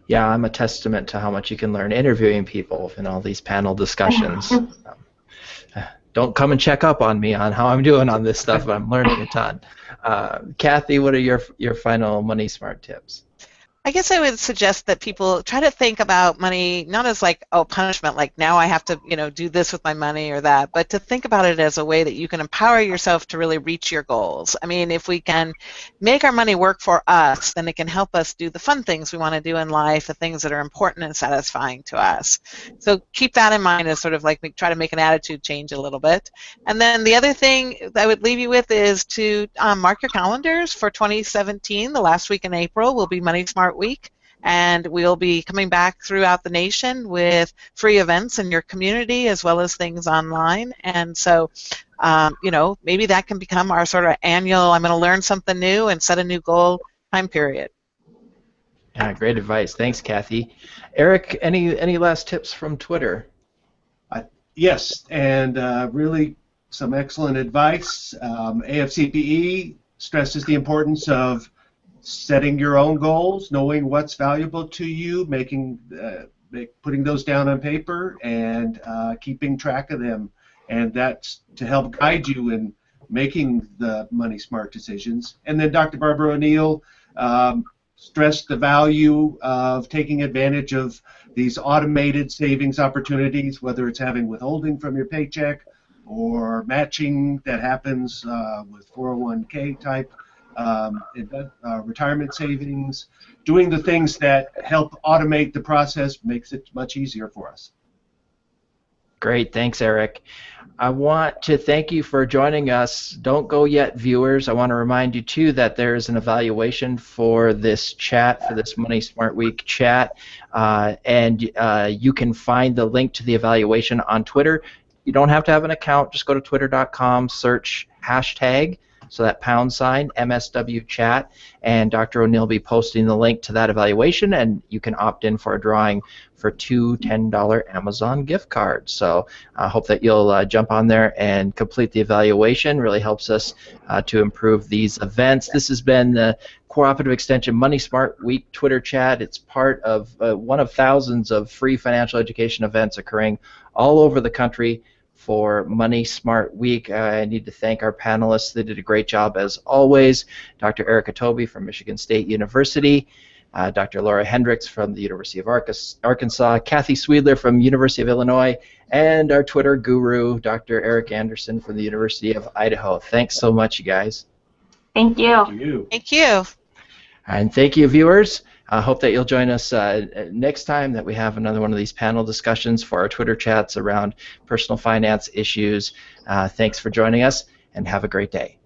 Yeah, I'm a testament to how much you can learn interviewing people in all these panel discussions. Don't come and check up on me on how I'm doing on this stuff, but I'm learning a ton. Kathy, what are your final money smart tips? I guess I would suggest that people try to think about money not as like, oh, punishment, like now I have to, do this with my money or that, but to think about it as a way that you can empower yourself to really reach your goals. I mean, if we can make our money work for us, then it can help us do the fun things we want to do in life, the things that are important and satisfying to us. So keep that in mind as sort of like try to make an attitude change a little bit. And then the other thing I would leave you with is to mark your calendars for 2017. The last week in April will be Money Smart Week, and we'll be coming back throughout the nation with free events in your community as well as things online. And so maybe that can become our sort of annual I'm going to learn something new and set a new goal time period. Yeah, great advice. Thanks, Kathy. Erik, any last tips from Twitter? Yes, and really some excellent advice. AFCPE stresses the importance of setting your own goals, knowing what's valuable to you, putting those down on paper, and keeping track of them. And that's to help guide you in making the money smart decisions. And then Dr. Barbara O'Neill stressed the value of taking advantage of these automated savings opportunities, whether it's having withholding from your paycheck or matching that happens with 401k type retirement savings. Doing the things that help automate the process makes it much easier for us. Great, thanks, Erik. I want to thank you for joining us. Don't go yet, viewers. I want to remind you, too, that there is an evaluation for this chat, for this Money Smart Week chat, and you can find the link to the evaluation on Twitter. You don't have to have an account. Just go to twitter.com, search hashtag, so that # MSW chat, and Dr. O'Neill will be posting the link to that evaluation, and you can opt in for a drawing for 2 $10 Amazon gift cards. So I hope that you'll jump on there and complete the evaluation. Really helps us to improve these events. This has been the Cooperative Extension Money Smart Week Twitter chat. It's part of one of thousands of free financial education events occurring all over the country for Money Smart Week. I need to thank our panelists. They did a great job as always. Dr. Erika Tobe from Michigan State University, Dr. Laura Hendrix from the University of Arkansas, Kathy Sweedler from University of Illinois, and our Twitter guru, Dr. Erik Anderson from the University of Idaho. Thanks so much, you guys. Thank you. Thank you. Thank you. And thank you, viewers. I hope that you'll join us next time that we have another one of these panel discussions for our Twitter chats around personal finance issues. Thanks for joining us, and have a great day.